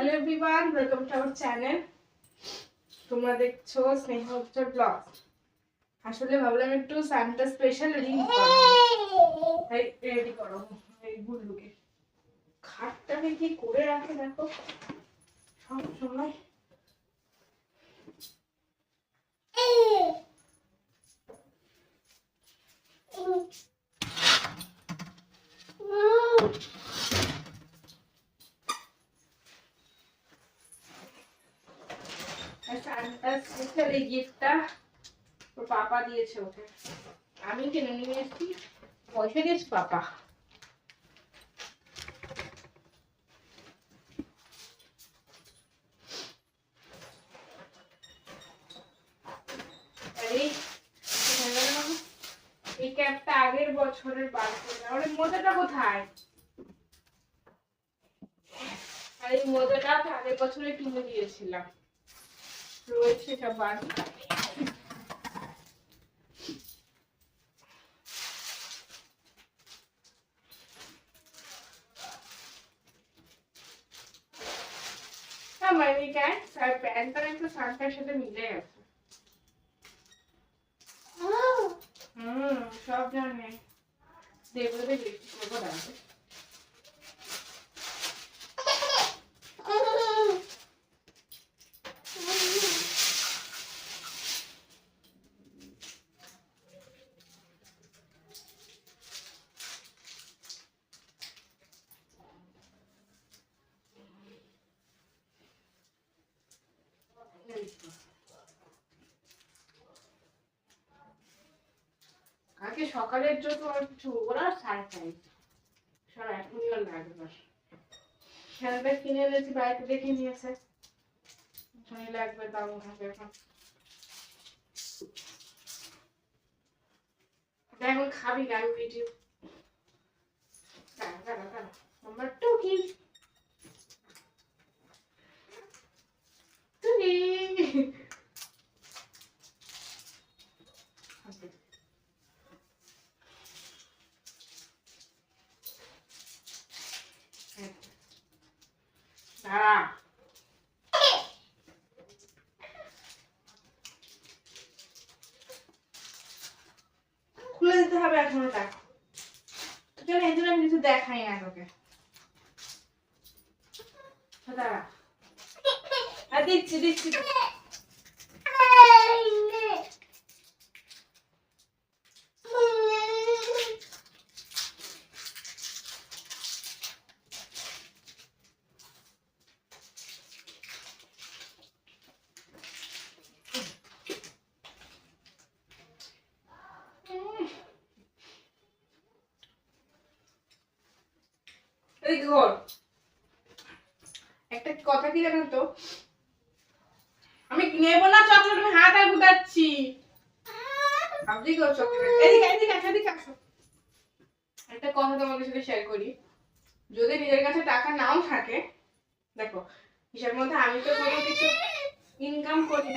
Hello everyone, welcome to our channel. তোমরা দেখছো স্নেহা উত্তর ব্লগ। আসলে ভাবলাম একটু সানটা স্পেশাল রিল বানাবো, তাই রেডি করো এই গুল্লুকে। খাটটাকে কি করে রাখে দেখো সব সময়। সানটা স্পেশাল এই গিফটটা ওর পাপা দিয়েছে ওকে, আমি কিনে নিয়ে এসেছি, পয়সা দিয়েছে পাপা। এই ক্যাপটা আগের বছরের বার করলাম। আর মোজাটা কোথায়? আর এই মোজাটা আগের বছরে কিনে দিয়েছিলাম, রয়েছে সব বার। আমার এই প্যান্টটা একটু শার্টটার সাথে মিলে গেছে। সব জানে দেবলে বিক্রি করবো দাঁড়াবে। আগে সকালের জন্য আর কিছু ওরা সারপ্রাইজ সব এখনই আর লাগবে। খেলবে কিনে এনেছি, বাড়িতে দেখে নিয়েছে, শনি লাগবে তাও হবে এখন। এখন খাবি না ভিডিও আমার টুকি টুকি। দাঁড়া খুলে দিতে হবে এখনো, দেখ তোকে এই জন্য আমি কিছু দেখাই না তোকে। দাঁড়া আর দিচ্ছি দিচ্ছি। একটা কথা কি জানো তো, আমি নেবো না চকলেট, আমি হাত আর গুটাচ্ছি। একটা কথা তোমাদের সাথে শেয়ার করি, যদি নিজের কাছে টাকা নাও থাকে, দেখো হিসাব মধ্যে আমি তো কোনো কিছু ইনকাম করি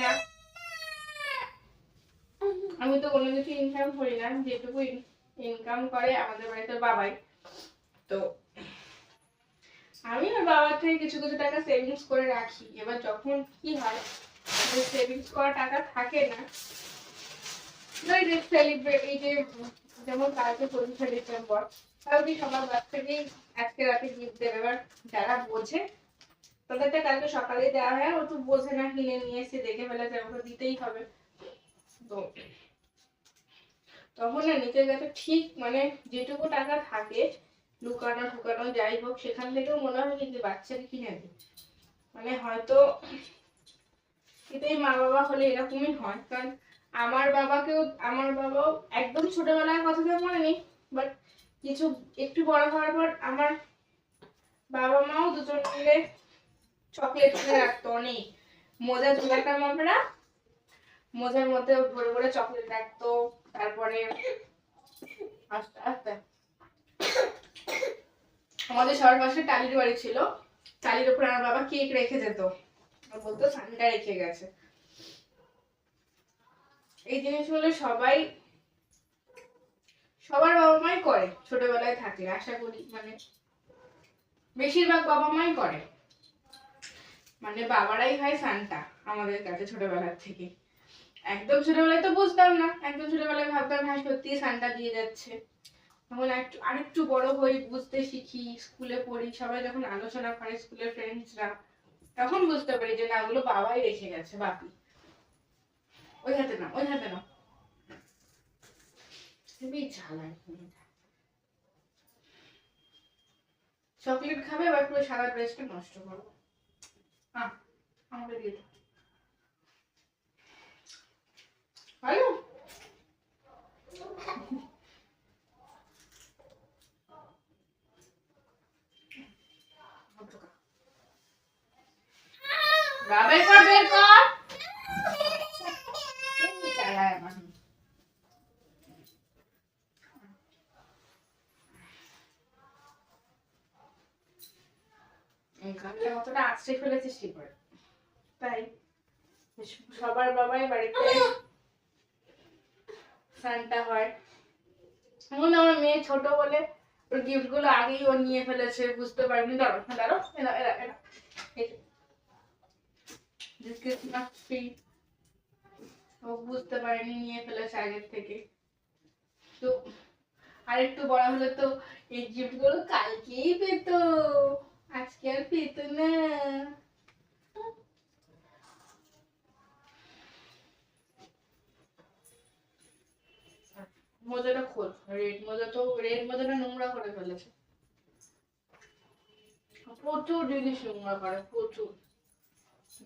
না, যেটুকু ইনকাম করে আমাদের বাড়িতে বাবাই, তো আমি আর বাবার থেকে কিছু কিছু টাকা সেভিংস করে রাখি। এবার যখন কি হয় সেভিংস করা টাকা থাকে না, এই যে যেমন কালকে 25শে ডিসেম্বর, কালকে সবার বাচ্চাকেই আজকে রাতে গিফট দেবে। এবার যারা বোঝে তাদেরটা কালকে সকালেই দেওয়া হয়, ও তো বোঝে না, কিনে নিয়ে এসে দেখে ফেলেছে, ওকে দিতেই হবে। তো তখন না নিজের কাছে ঠিক মানে যেটুকু টাকা থাকে লুকানো ঠুকানো যাই হোক, সেখান থেকেও মনে হয় কিন্তু বাচ্চাকে কিনে দিই। মানে হয়তো এটাই মা বাবা হলে এরকমই হয়, কারণ আমার বাবাও একদম ছোটবেলার কথা তো মনে নেই, বাট কিছু একটু বড় হওয়ার পর আমার বাবা মাও দুজন মিলে চকলেট কিনে রাখতো অনেক। মোজা ঝুলাতাম আমরা, মোজার মধ্যে ভরে ভরে চকলেট রাখতো। তারপরে আস্তে আস্তে আমাদের সবার পাশে টালির বাড়ি ছিল, টালির উপর আমার বাবা কেক রেখে যেত, বলতো সানটা রেখে গেছে। এই জিনিসগুলো সবার বাবা মাই করে ছোটবেলায় থাকলে, আশা করি মানে বেশিরভাগ বাবা মাই করে। মানে বাবারাই হয় সান্টা আমাদের কাছে ছোটবেলার থেকে। একদম ছোটবেলায় তো বুঝতাম না, একদম ছোটবেলায় ভাবতাম হ্যাঁ সত্যি সান্টা দিয়ে যাচ্ছে। তখন একটু আরেকটু বড় হই, বুঝতে শিখি, স্কুলে পড়ি, সবাই যখন আলোচনা করে স্কুলের ফ্রেন্ডসরা, তখন বুঝতে পারি যে না ওগুলো বাবাই রেখে গেছে, বাপি। ওই হাতে না, ওই হাতে না, খুবই জ্বালায়। চকলেট খাবে আবার পুরো সারা ড্রেসটা নষ্ট করবো। আমাকে দিয়ে দাও। ভালো বের কর, বের কর। চালায় আমার। গানটা কতটা আছড়ে ফেলেছিস কি করে? তাই সবার বাবাই বাড়িতে সান্টা হয়। এখন আমার মেয়ে ছোট বলে ওর গিফট গুলো আগেই ও নিয়ে ফেলেছে, বুঝতে পারিনি। দাঁড়ো দাঁড়ো, এরা এরা এরা ক্রিসমাস ট্রি ও বুঝতে পারেনি, নিয়ে ফেলেছে আগের থেকে। তো আরেকটু বড় হলে তো এই গিফট গুলো কালকেই পেত, আজকে আর পেত না। মোজাটা খোল, রেড মোজাটা নোংরা করে ফেলেছে। প্রচুর জিনিস নোংরা করে, প্রচুর।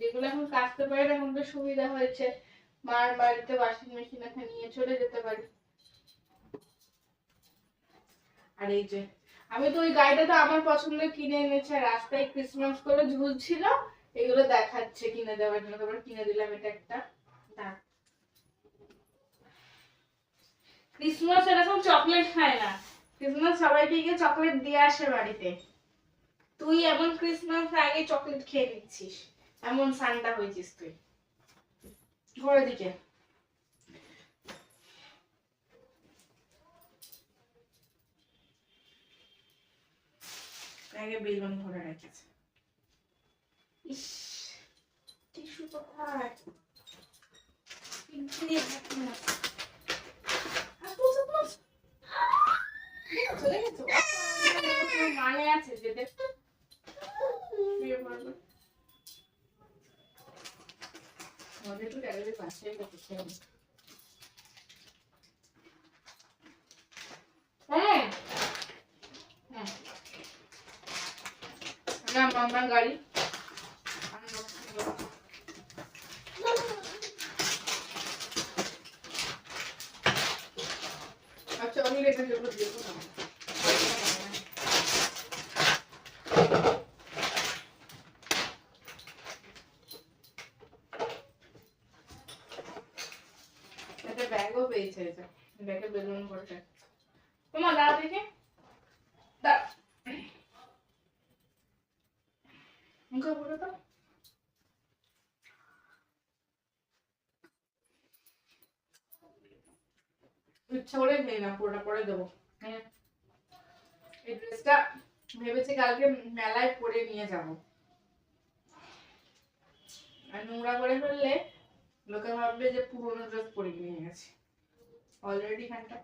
যেগুলো এখন কাচতে পারে না, এখন তো সুবিধা হয়েছে, মার বাড়িতে ওয়াশিং মেশিন আছে, নিয়ে চলে যেতে পারি। আর এই যে আমি তো ওই গাড়িটা তো আমার পছন্দের কিনে এনেছে, রাস্তায় ক্রিসমাস করে ঝুলছিল, এগুলো দেখাচ্ছে কিনে দেওয়ার জন্য, তারপর কিনে দিলাম এটা একটা। ক্রিসমাস এরকম চকলেট খায় না, ক্রিসমাস সবাইকে গিয়ে চকলেট দিয়ে আসে বাড়িতে। তুই এমন ক্রিসমাস আগে চকলেট খেয়ে নিচ্ছিস, এমন সান্টা হয়েছিস তুই। ঘরের দিকে আগে বেলুন ভরে রেখেছে। ইস, টিস্যু কোথায়? মানে আছে যে দেখতে আমাদের তো গ্যালারির পাশে মামার গাড়ি। আচ্ছা আমি রেখে দেবো, দেখবো না। একটা ব্যাগও পেয়েছে, এটা ব্যাগে বেলুন ভরে। তোমার দাঁড়া দেখে মুখে ভরে দাও। ইচ্ছা করে নেই না, পুরোটা পরে দেবো। এই ড্রেসটা ভেবেছি কালকে মেলায় পরে নিয়ে যাব, আর নোংরা করে ফেললে লোকে ভাববে যে পুরোনো ড্রেস পরে নিয়ে গেছে। অলরেডি খানটা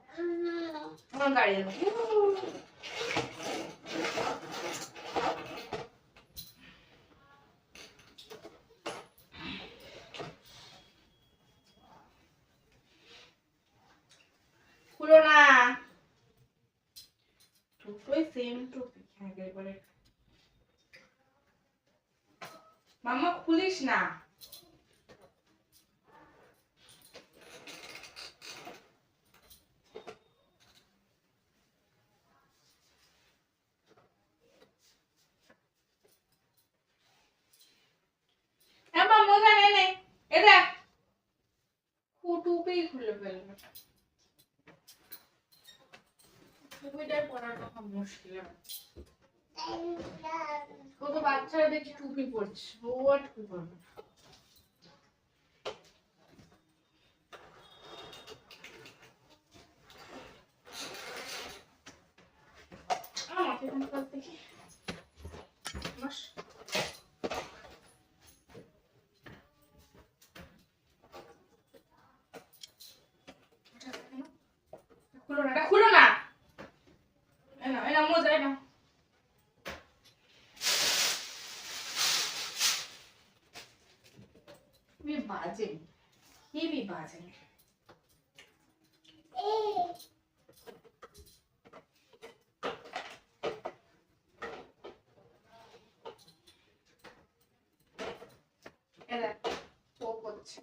আমার গাড়ি যাবে। খুলো না, দুটোই সেম টুপি একেবারে। মাম্মা খুলিস না। মোজা নে নে, এ দেখ টুপি খুলে ফেলবে। টুপিটাই পরানো মুশকিল। কত বাচ্চারা দেখি টুপি পরছে, ও আর টুপি পরবে। দেখি নামো যায় না। বাজে হেবি বাজে। ও করছে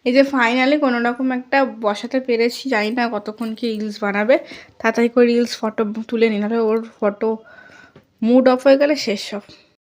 এই যে ফাইনালি কোনো রকম একটা বসাতে পেরেছি, জানি না কতক্ষণ কি রিলস বানাবে, তাড়াতাড়ি করে রিলস ফটো তুলে নিই, নাহলে ওর ফটো মুড অফ হয়ে গেলে শেষ সব।